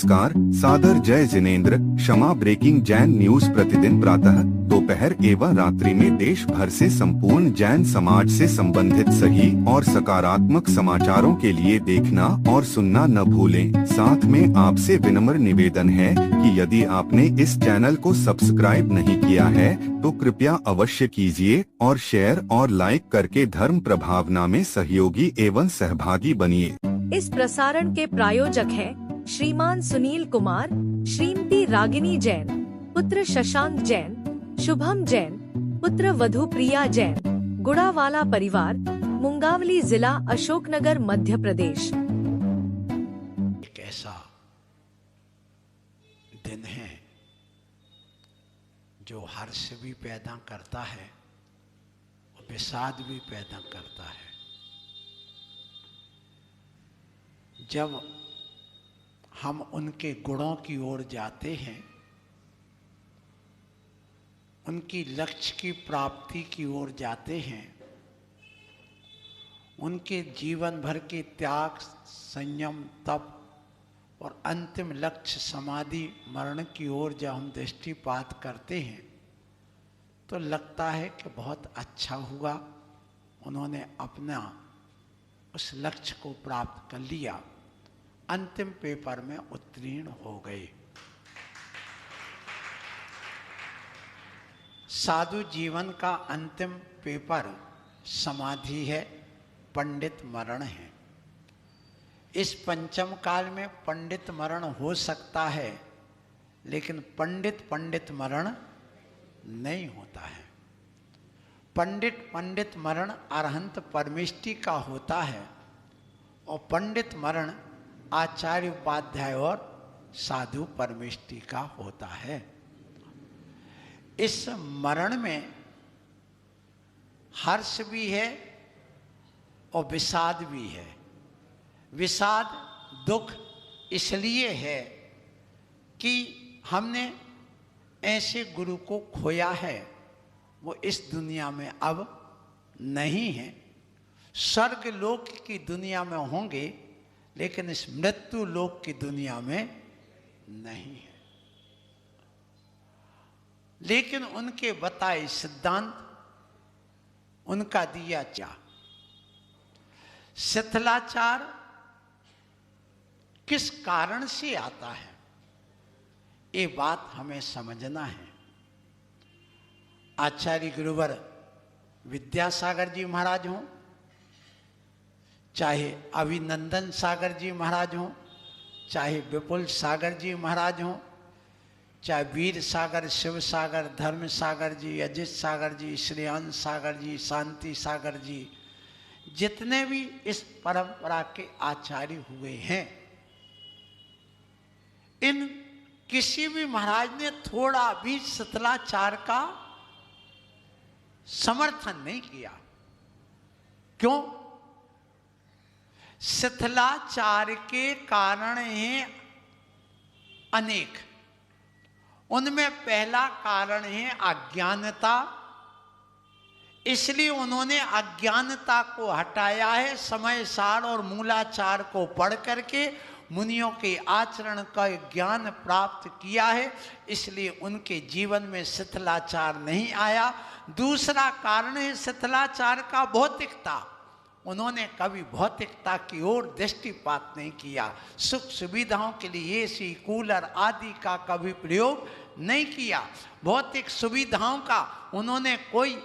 नमस्कार, सादर जय जिनेंद्र। क्षमा ब्रेकिंग जैन न्यूज प्रतिदिन प्रातः, दोपहर एवं रात्रि में देश भर से संपूर्ण जैन समाज से संबंधित सही और सकारात्मक समाचारों के लिए देखना और सुनना न भूलें। साथ में आपसे विनम्र निवेदन है कि यदि आपने इस चैनल को सब्सक्राइब नहीं किया है तो कृपया अवश्य कीजिए और शेयर और लाइक करके धर्म प्रभावना में सहयोगी एवं सहभागी बनिए। इस प्रसारण के प्रायोजक हैं श्रीमान सुनील कुमार, श्रीमती रागिनी जैन, पुत्र शशांक जैन, शुभम जैन, पुत्र वधु प्रिया जैन, गुड़ावाला परिवार, मुंगावली जिला, अशोकनगर, मध्य प्रदेश। एक ऐसा दिन है जो हर्ष भी पैदा करता है और विषाद भी पैदा करता है। जब हम उनके गुणों की ओर जाते हैं, उनकी लक्ष्य की प्राप्ति की ओर जाते हैं, उनके जीवन भर के त्याग, संयम, तप और अंतिम लक्ष्य समाधि मरण की ओर जब हम दृष्टिपात करते हैं तो लगता है कि बहुत अच्छा हुआ, उन्होंने अपना उस लक्ष्य को प्राप्त कर लिया, अंतिम पेपर में उत्तीर्ण हो गए। साधु जीवन का अंतिम पेपर समाधि है, पंडित मरण है। इस पंचम काल में पंडित मरण हो सकता है, लेकिन पंडित मरण नहीं होता है। पंडित मरण अरहंत परमेष्टि का होता है और पंडित मरण आचार्य, उपाध्याय और साधु परमेष्टि का होता है। इस मरण में हर्ष भी है और विषाद भी है। विषाद, दुख इसलिए है कि हमने ऐसे गुरु को खोया है, वो इस दुनिया में अब नहीं है। स्वर्ग लोक की दुनिया में होंगे, लेकिन इस मृत्यु लोक की दुनिया में नहीं है। लेकिन उनके बताए सिद्धांत, उनका दिया क्या शिथिलाचार किस कारण से आता है, ये बात हमें समझना है। आचार्य गुरुवर विद्यासागर जी महाराज हों, चाहे अभिनंदन सागर जी महाराज हों, चाहे विपुल सागर जी महाराज हों, चाहे वीर सागर, शिव सागर, धर्म सागर जी, अजित सागर जी, श्रेयांश सागर जी, शांति सागर जी, जितने भी इस परंपरा के आचार्य हुए हैं, इन किसी भी महाराज ने थोड़ा भी शिथिलाचार का समर्थन नहीं किया। क्यों? शिथिलाचार के कारण हैं अनेक। उनमें पहला कारण है अज्ञानता, इसलिए उन्होंने अज्ञानता को हटाया है। समय सार और मूलाचार को पढ़ करके मुनियों के आचरण का ज्ञान प्राप्त किया है, इसलिए उनके जीवन में शिथिलाचार नहीं आया। दूसरा कारण है शिथिलाचार का भौतिकता। उन्होंने कभी भौतिकता की ओर दृष्टिपात नहीं किया। सुख सुविधाओं के लिए एसी, कूलर आदि का कभी प्रयोग नहीं किया। भौतिक सुविधाओं का उन्होंने कोई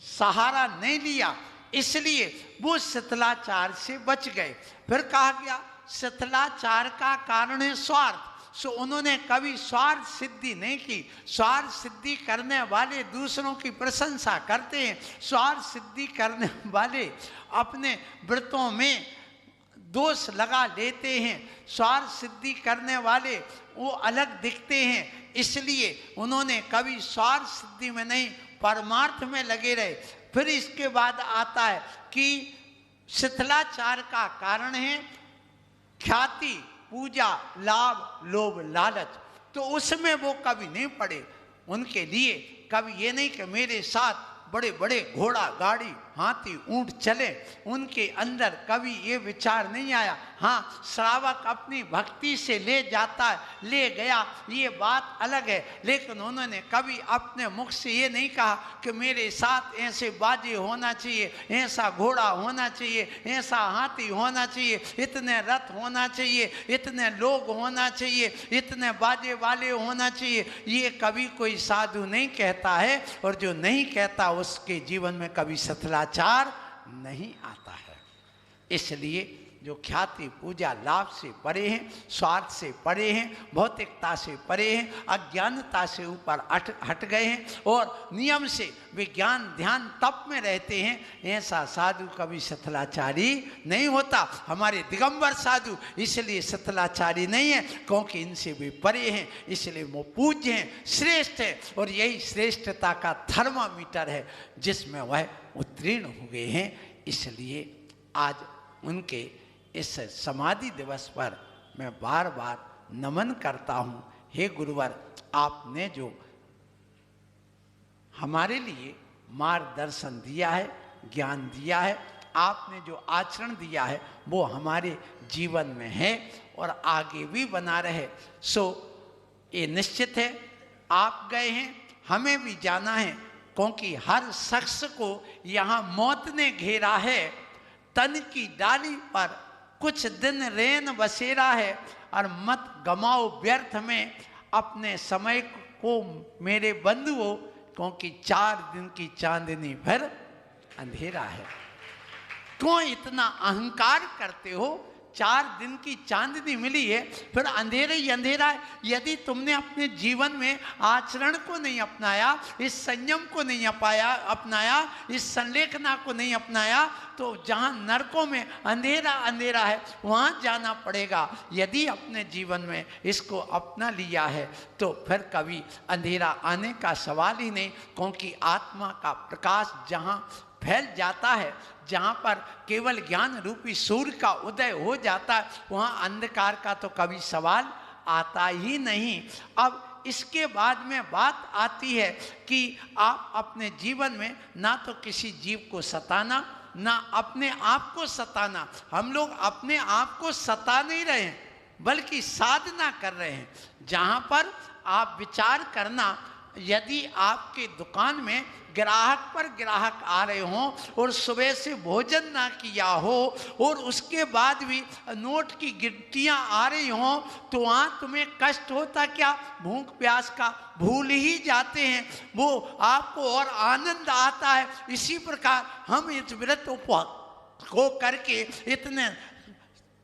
सहारा नहीं लिया, इसलिए वो शिथिलाचार से बच गए। फिर कहा गया शिथिलाचार का कारण है स्वार्थ। सो उन्होंने कभी स्वार्थ सिद्धि नहीं की। स्वार्थ सिद्धि करने वाले दूसरों की प्रशंसा करते हैं। स्वार्थ सिद्धि करने वाले अपने व्रतों में दोष लगा लेते हैं। स्वार्थ सिद्धि करने वाले वो अलग दिखते हैं, इसलिए उन्होंने कभी स्वार्थ सिद्धि में नहीं, परमार्थ में लगे रहे। फिर इसके बाद आता है कि शिथिलाचार का कारण है ख्याति, पूजा, लाभ, लोभ, लालच। तो उसमें वो कभी नहीं पड़े। उनके लिए कभी ये नहीं कि मेरे साथ बड़े बड़े घोड़ा, गाड़ी, हाथी, ऊंट चले, उनके अंदर कभी ये विचार नहीं आया हाँ, श्रावक अपनी भक्ति से ले जाता है, ले गया, ये बात अलग है। लेकिन उन्होंने कभी अपने मुख से ये नहीं कहा कि मेरे साथ ऐसे बाजे होना चाहिए, ऐसा घोड़ा होना चाहिए, ऐसा हाथी होना चाहिए, इतने रथ होना चाहिए, इतने लोग होना चाहिए, इतने बाजे वाले होना चाहिए। ये कभी कोई साधु नहीं कहता है, और जो नहीं कहता उसके जीवन में कभी सतलाचार नहीं आता है। इसलिए जो ख्याति पूजा लाभ से परे हैं, स्वार्थ से परे हैं, भौतिकता से परे हैं, अज्ञानता से ऊपर हट गए हैं और नियम से विज्ञान ध्यान तप में रहते हैं, ऐसा साधु कभी सतलाचारी नहीं होता। हमारे दिगंबर साधु इसलिए सतलाचारी नहीं है क्योंकि इनसे भी परे हैं, इसलिए वो पूज्य हैं, श्रेष्ठ है, और यही श्रेष्ठता का थर्मामीटर है जिसमें वह उत्तीर्ण हुए हैं। इसलिए आज उनके इस समाधि दिवस पर मैं बार बार नमन करता हूँ। हे गुरुवर, आपने जो हमारे लिए मार्गदर्शन दिया है, ज्ञान दिया है, आपने जो आचरण दिया है वो हमारे जीवन में है और आगे भी बना रहे। सो ये निश्चित है, आप गए हैं, हमें भी जाना है, क्योंकि हर शख्स को यहाँ मौत ने घेरा है। तन की डाली पर कुछ दिन रैन बसेरा है, और मत गमाओ व्यर्थ में अपने समय को मेरे बंधुओं, क्योंकि 4 दिन की चांदनी भर अंधेरा है। क्यों इतना अहंकार करते हो? 4 दिन की चांदनी मिली है, फिर अंधेरा ही अंधेरा है। यदि तुमने अपने जीवन में आचरण को नहीं अपनाया, इस संयम को नहीं अपनाया, इस संलेखना को नहीं अपनाया, तो जहाँ नरकों में अंधेरा अंधेरा है वहाँ जाना पड़ेगा। यदि अपने जीवन में इसको अपना लिया है तो फिर कभी अंधेरा आने का सवाल ही नहीं, क्योंकि आत्मा का प्रकाश जहाँ फैल जाता है, जहाँ पर केवल ज्ञान रूपी सूर्य का उदय हो जाता है, वहाँ अंधकार का तो कभी सवाल आता ही नहीं। अब इसके बाद में बात आती है कि आप अपने जीवन में ना तो किसी जीव को सताना, ना अपने आप को सताना। हम लोग अपने आप को सता नहीं रहे हैं, बल्कि साधना कर रहे हैं। जहाँ पर आप विचार करना, यदि आपके दुकान में ग्राहक पर ग्राहक आ रहे हों और सुबह से भोजन ना किया हो और उसके बाद भी नोट की गिट्टियां आ रही हों, तो वहाँ तुम्हें कष्ट होता क्या? भूख प्यास का भूल ही जाते हैं, वो आपको और आनंद आता है। इसी प्रकार हम इस व्रत उपवास को करके, इतने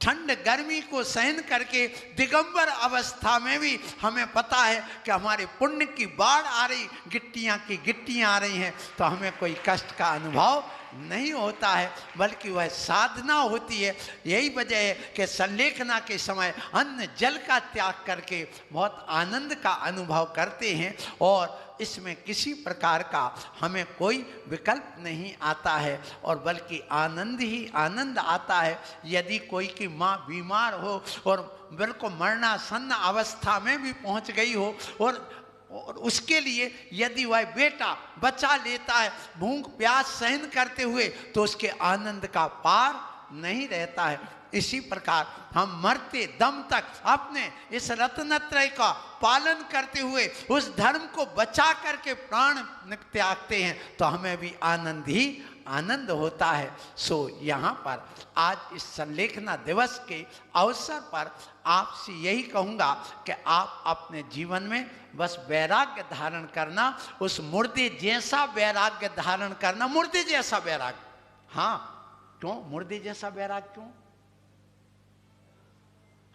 ठंड गर्मी को सहन करके, दिगंबर अवस्था में भी हमें पता है कि हमारे पुण्य की बाढ़ आ रही, गिट्टियाँ की गिट्टियाँ आ रही हैं, तो हमें कोई कष्ट का अनुभव नहीं होता है, बल्कि वह साधना होती है। यही वजह है कि संलेखना के समय अन्न जल का त्याग करके बहुत आनंद का अनुभव करते हैं, और इसमें किसी प्रकार का हमें कोई विकल्प नहीं आता है, और बल्कि आनंद ही आनंद आता है। यदि कोई की माँ बीमार हो और बिल्कुल मरणासन्न अवस्था में भी पहुंच गई हो, और उसके लिए यदि वह बेटा बचा लेता है भूख प्यास सहन करते हुए, तो उसके आनंद का पार नहीं रहता है। इसी प्रकार हम मरते दम तक अपने इस रत्नत्रय का पालन करते हुए उस धर्म को बचा करके प्राण त्यागते हैं, तो हमें भी आनंद ही आनंद होता है। सो यहाँ पर आज इस संलेखना दिवस के अवसर पर आपसे यही कहूँगा कि आप अपने जीवन में बस वैराग्य धारण करना, उस मुर्दे जैसा वैराग्य धारण करना। मुर्दे जैसा वैराग्य, हाँ, क्यों मुर्दे जैसा वैराग्य? क्यों?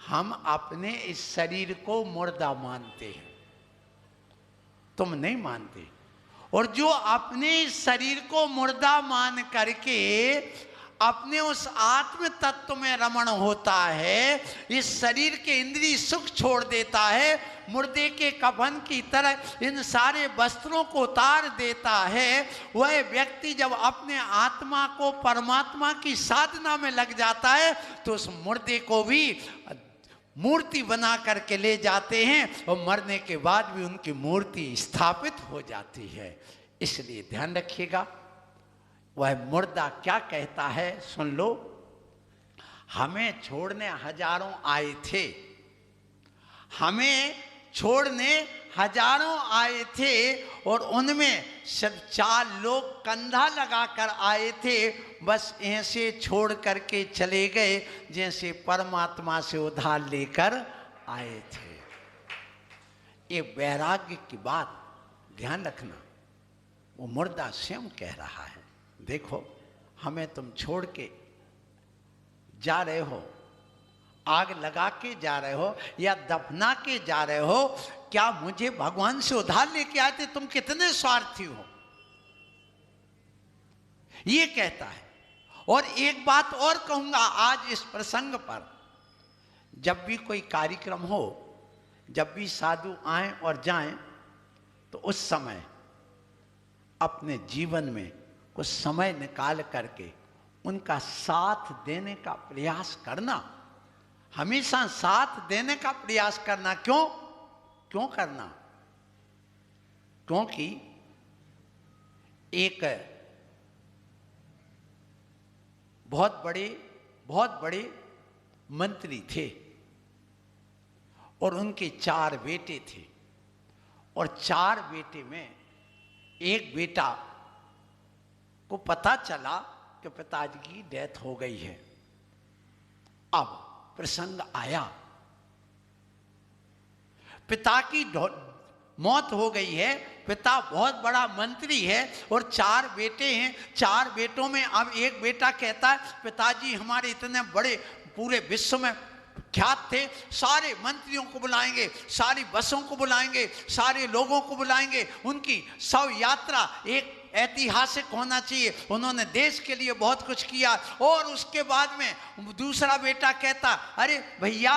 हम अपने इस शरीर को मुर्दा मानते हैं, तुम नहीं मानते। और जो अपने इस शरीर को मुर्दा मान करके अपने उस आत्म तत्व में रमण होता है, इस शरीर के इंद्रिय सुख छोड़ देता है, मुर्दे के कफन की तरह इन सारे वस्त्रों को उतार देता है, वह व्यक्ति जब अपने आत्मा को परमात्मा की साधना में लग जाता है, तो उस मुर्दे को भी मूर्ति बना करके ले जाते हैं, और मरने के बाद भी उनकी मूर्ति स्थापित हो जाती है। इसलिए ध्यान रखिएगा, वह मुर्दा क्या कहता है सुन लो। हमें छोड़ने हजारों आए थे, हमें छोड़ने हजारों आए थे और उनमें सिर्फ 4 लोग कंधा लगाकर आए थे, बस ऐसे छोड़ करके चले गए जैसे परमात्मा से उधार लेकर आए थे। ये वैराग्य की बात ध्यान रखना, वो मुर्दा स्वयं कह रहा है, देखो हमें तुम छोड़ के जा रहे हो, आग लगा के जा रहे हो या दफना के जा रहे हो, क्या मुझे भगवान से उधार लेके आए थे? तुम कितने स्वार्थी हो, ये कहता है। और एक बात और कहूंगा आज इस प्रसंग पर, जब भी कोई कार्यक्रम हो, जब भी साधु आए और जाएं, तो उस समय अपने जीवन में कुछ समय निकाल करके उनका साथ देने का प्रयास करना, हमेशा साथ देने का प्रयास करना। क्यों करना? क्योंकि एक बहुत बड़े मंत्री थे और उनके 4 बेटे थे, और 4 बेटे में एक बेटा को पता चला कि पिताजी की डेथ हो गई है। अब प्रसंग आया, पिता की मौत हो गई है, पिता बहुत बड़ा मंत्री है और 4 बेटे हैं। 4 बेटों में अब एक बेटा कहता है पिताजी हमारे इतने बड़े पूरे विश्व में ख्यात थे, सारे मंत्रियों को बुलाएंगे, सारी बसों को बुलाएंगे, सारे लोगों को बुलाएंगे, उनकी शव यात्रा एक ऐतिहासिक होना चाहिए, उन्होंने देश के लिए बहुत कुछ किया। और उसके बाद में दूसरा बेटा कहता अरे भैया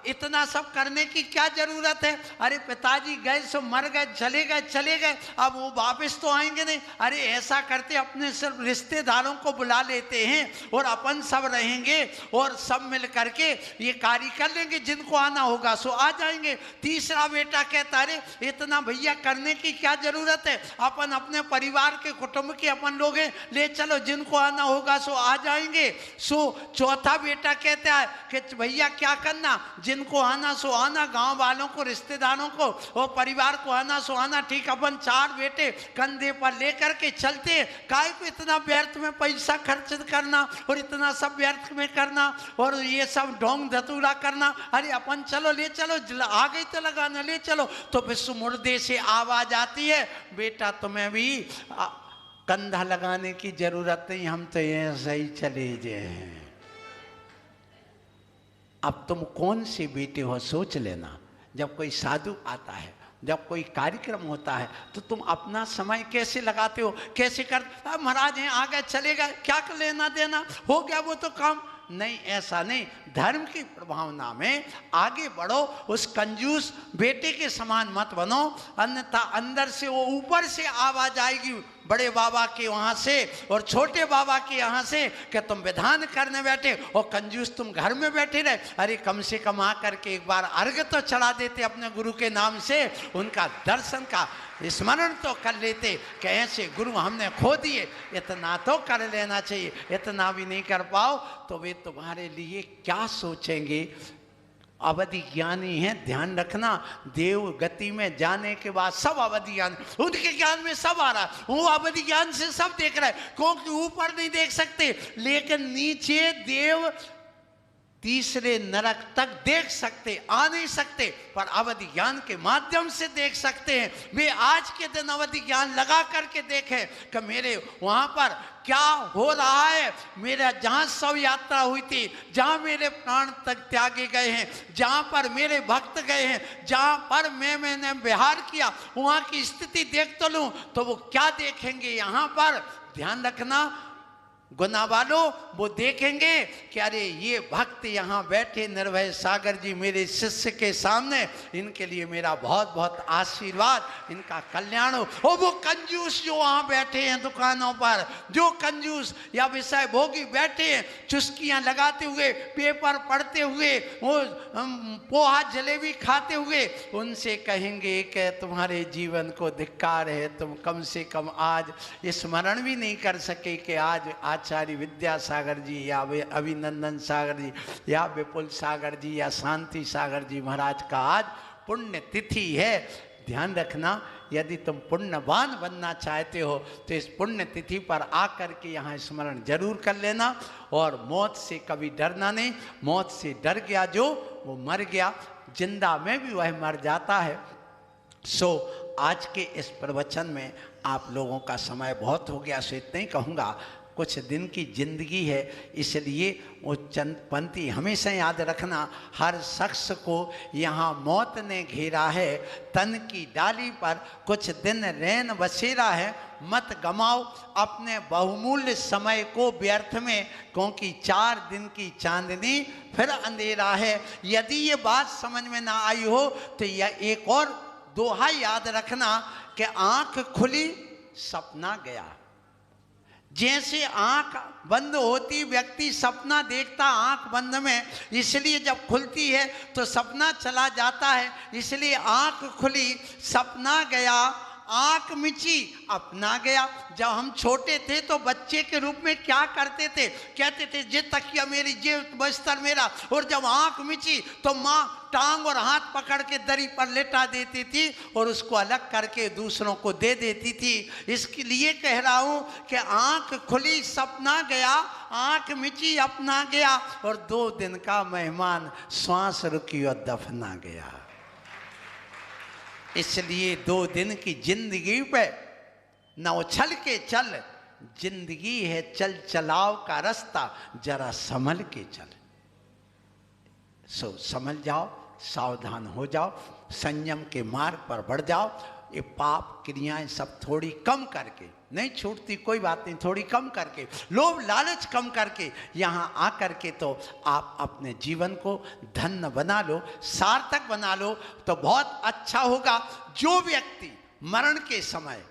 इतना सब करने की क्या जरूरत है, अरे पिताजी गए सो मर गए, चले गए, अब वो वापस तो आएंगे नहीं। अरे ऐसा करते अपने सिर्फ रिश्तेदारों को बुला लेते हैं और अपन सब रहेंगे और सब मिल करके ये कार्य कर लेंगे, जिनको आना होगा सो आ जाएंगे। तीसरा बेटा कहता अरे इतना भैया करने की क्या जरूरत है, अपन अपने परिवार के कुटुंब के अपन लोग हैं, ले चलो, जिनको आना होगा सो आ जाएंगे। सो चौथा बेटा कहता है कि भैया क्या करना, जिनको आना सो आना, गांव वालों को, रिश्तेदारों को और परिवार को आना सो आना, ठीक, अपन 4 बेटे कंधे पर लेकर के चलते, काहे को इतना व्यर्थ में पैसा खर्च करना और इतना सब व्यर्थ में करना और ये सब ढोंग धतूरा करना, अरे अपन चलो, ले चलो, आ गई तो लगाना, ले चलो। तो विश्व मुर्दे से आवाज आती है बेटा तुम्हें भी कंधा लगाने की जरूरत नहीं, हम तो ऐसे ही चले जाए। अब तुम कौन से बेटे हो सोच लेना। जब कोई साधु आता है, जब कोई कार्यक्रम होता है, तो तुम अपना समय कैसे लगाते हो, कैसे कर, महाराज हैं आ गए चले गए, क्या लेना देना, हो गया वो तो काम। नहीं, ऐसा नहीं, धर्म की प्रभावना में आगे बढ़ो, उस कंजूस बेटे के समान मत बनो, अन्यथा अंदर से वो ऊपर से आवाज आएगी बड़े बाबा के वहां से और छोटे बाबा के यहाँ से कि तुम विधान करने बैठे और कंजूस तुम घर में बैठे रहे। अरे कम से कम आ करके एक बार अर्घ तो चढ़ा देते अपने गुरु के नाम से, उनका दर्शन का स्मरण तो कर लेते कि ऐसे गुरु हमने खो दिए, इतना तो कर लेना चाहिए। इतना भी नहीं कर पाओ तो वे तुम्हारे लिए क्या सोचेंगे। अवधि ज्ञानी है, ध्यान रखना, देव गति में जाने के बाद सब अवधि ज्ञान, उनके ज्ञान में सब आ रहा है, वो अवधि ज्ञान से सब देख रहा है, क्योंकि ऊपर नहीं देख सकते, लेकिन नीचे देव तीसरे नरक तक देख सकते, आ नहीं सकते, पर अवधि ज्ञान के माध्यम से देख सकते हैं। वे आज के दिन अवधि ज्ञान लगा करके देखें कि मेरे वहां पर क्या हो रहा है, मेरा जहां शव यात्रा हुई थी, जहां मेरे प्राण तक त्यागे गए हैं, जहां पर मेरे भक्त गए हैं, जहां पर मैंने विहार किया, वहां की स्थिति देख तो लूं, तो वो क्या देखेंगे यहाँ पर। ध्यान रखना गुना वालों, वो देखेंगे कि अरे ये भक्त यहाँ बैठे निर्भय सागर जी मेरे शिष्य के सामने, इनके लिए मेरा बहुत बहुत आशीर्वाद, इनका कल्याण हो। और वो कंजूस जो वहाँ बैठे हैं दुकानों पर, जो कंजूस या विषय भोगी बैठे हैं चुस्कियाँ लगाते हुए, पेपर पढ़ते हुए, वो पोहा जलेबी खाते हुए, उनसे कहेंगे कि तुम्हारे जीवन को धिक्कार है, तुम कम से कम आज स्मरण भी नहीं कर सके कि आज आचार्य विद्यासागर जी या अभिनंदन सागर जी या विपुल सागर जी या शांति सागर जी महाराज का आज पुण्य तिथि है। ध्यान रखना, यदि तुम पुण्यवान बनना चाहते हो तो इस पुण्य तिथि पर आकर के यहाँ स्मरण जरूर कर लेना। और मौत से कभी डरना नहीं। मौत से डर गया जो, वो मर गया। जिंदा में भी वह मर जाता है। सो आज के इस प्रवचन में आप लोगों का समय बहुत हो गया, सो इतना ही कहूँगा। कुछ दिन की जिंदगी है, इसलिए वो चंद पंक्ति हमेशा याद रखना। हर शख्स को यहाँ मौत ने घेरा है, तन की डाली पर कुछ दिन रैन बसेरा है। मत गमाओ अपने बहुमूल्य समय को व्यर्थ में, क्योंकि 4 दिन की चांदनी फिर अंधेरा है। यदि ये बात समझ में ना आई हो तो यह एक और दोहा याद रखना कि आंख खुली सपना गया। जैसे आंख बंद होती व्यक्ति सपना देखता आंख बंद में, इसलिए जब खुलती है तो सपना चला जाता है। इसलिए आंख खुली सपना गया, आंख मिची अपना गया। जब हम छोटे थे तो बच्चे के रूप में क्या करते थे, कहते थे जे तकिया मेरी, जे बस्तर मेरा। और जब आंख मिची तो माँ टांग और हाथ पकड़ के दरी पर लेटा देती थी और उसको अलग करके दूसरों को दे देती थी। इसके लिए कह रहा हूँ कि आंख खुली सपना गया, आंख मिची अपना गया। और 2 दिन का मेहमान श्वास रुकी और दफना गया। इसलिए 2 दिन की जिंदगी पे न उछल के चल। जिंदगी है चल चलाव का रास्ता, जरा संभल के चल। सो समझ जाओ, सावधान हो जाओ, संयम के मार्ग पर बढ़ जाओ। ये पाप क्रियाएं सब थोड़ी कम करके, नहीं छूटती कोई बात नहीं, थोड़ी कम करके, लोभ लालच कम करके यहाँ आकर के तो आप अपने जीवन को धन्य बना लो, सार्थक बना लो तो बहुत अच्छा होगा। जो व्यक्ति मरण के समय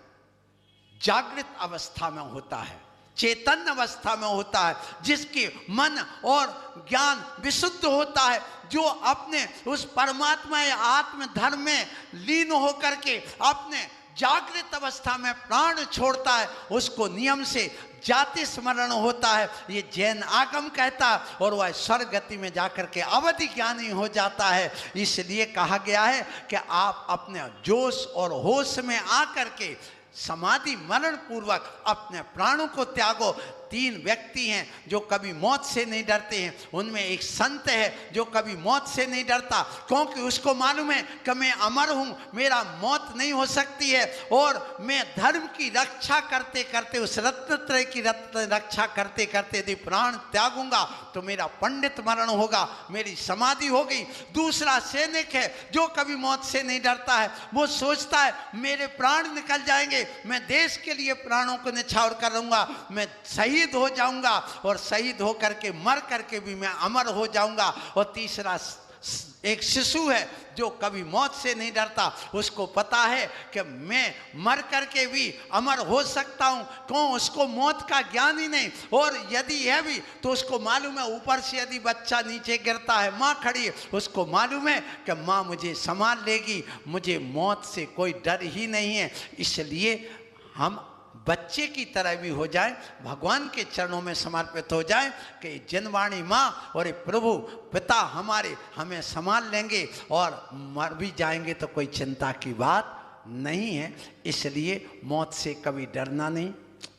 जागृत अवस्था में होता है, चैतन्य अवस्था में होता है, जिसके मन और ज्ञान विशुद्ध होता है, जो अपने उस परमात्मा या आत्म धर्म में लीन होकर के अपने जागृत अवस्था में प्राण छोड़ता है, उसको नियम से जाति स्मरण होता है। ये जैन आगम कहता है। और वह स्वर्ग गति में जाकर के अवधि ज्ञानी हो जाता है। इसलिए कहा गया है कि आप अपने जोश और होश में आकर के समाधि मरण पूर्वक अपने प्राणों को त्यागो। 3 व्यक्ति हैं जो कभी मौत से नहीं डरते हैं। उनमें एक संत है जो कभी मौत से नहीं डरता, क्योंकि उसको मालूम है कि मैं अमर हूँ, मेरा मौत नहीं हो सकती है। और मैं धर्म की रक्षा करते करते, उस रत्नत्रय की रक्षा करते करते यदि प्राण त्यागूंगा तो मेरा पंडित मरण होगा, मेरी समाधि होगी। दूसरा सैनिक है जो कभी मौत से नहीं डरता है। वो सोचता है मेरे प्राण निकल जाएंगे, मैं देश के लिए प्राणों को न्यौछावर करूंगा, मैं शहीद हो जाऊंगा और शहीद होकर के मर करके भी मैं अमर हो जाऊंगा। और तीसरा एक शिशु है जो कभी मौत से नहीं डरता। उसको पता है कि मैं मर करके भी अमर हो सकता हूं, क्यों? उसको मौत का ज्ञान ही नहीं। और यदि है भी तो उसको मालूम है ऊपर से यदि बच्चा नीचे गिरता है, माँ खड़ी है, उसको मालूम है कि माँ मुझे संभाल लेगी, मुझे मौत से कोई डर ही नहीं है। इसलिए हम बच्चे की तरह भी हो जाए, भगवान के चरणों में समर्पित हो जाए कि जिनवाणी माँ और प्रभु पिता हमारे हमें संभाल लेंगे और मर भी जाएंगे तो कोई चिंता की बात नहीं है। इसलिए मौत से कभी डरना नहीं।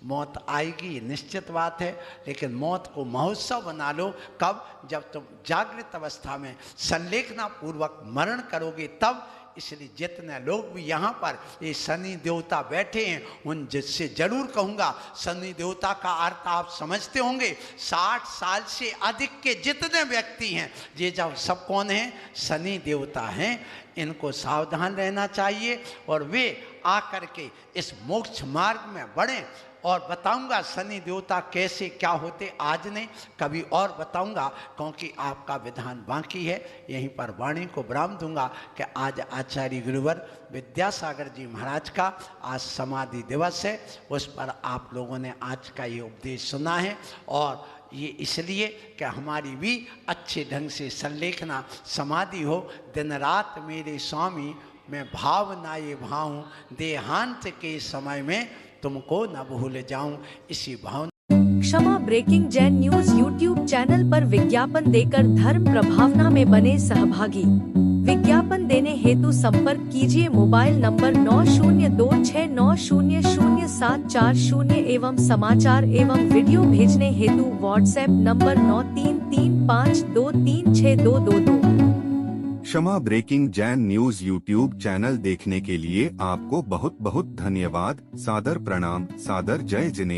मौत आएगी निश्चित बात है, लेकिन मौत को महोत्सव बना लो। कब? जब तुम जागृत अवस्था में संलेखना पूर्वक मरण करोगे तब। इसलिए जितने लोग भी यहाँ पर ये शनि देवता बैठे हैं उन जिससे जरूर कहूँगा, शनि देवता का अर्थ आप समझते होंगे। 60 साल से अधिक के जितने व्यक्ति हैं ये जब सब कौन हैं? शनि देवता हैं। इनको सावधान रहना चाहिए और वे आकर के इस मोक्ष मार्ग में बढ़ें। और बताऊंगा शनि देवता कैसे क्या होते, आज नहीं कभी और बताऊंगा, क्योंकि आपका विधान बाकी है। यहीं पर वाणी को विराम दूंगा कि आज आचार्य गुरुवर विद्यासागर जी महाराज का आज समाधि दिवस है। उस पर आप लोगों ने आज का ये उपदेश सुना है और ये इसलिए कि हमारी भी अच्छे ढंग से संलेखना समाधि हो। दिन रात मेरे स्वामी मैं भावना ये भाऊं, देहांत के समय में तुमको न भूल जाऊं। इसी भावना क्षमा breaking Jain news YouTube channel पर विज्ञापन देकर धर्म प्रभावना में बने सहभागी। विज्ञापन देने हेतु संपर्क कीजिए मोबाइल नंबर 9026900740 एवं समाचार एवं वीडियो भेजने हेतु व्हाट्सएप नंबर 9335236222। क्षमा breaking Jain news YouTube channel देखने के लिए आपको बहुत बहुत धन्यवाद। सादर प्रणाम, सादर जय जिनेंद्र।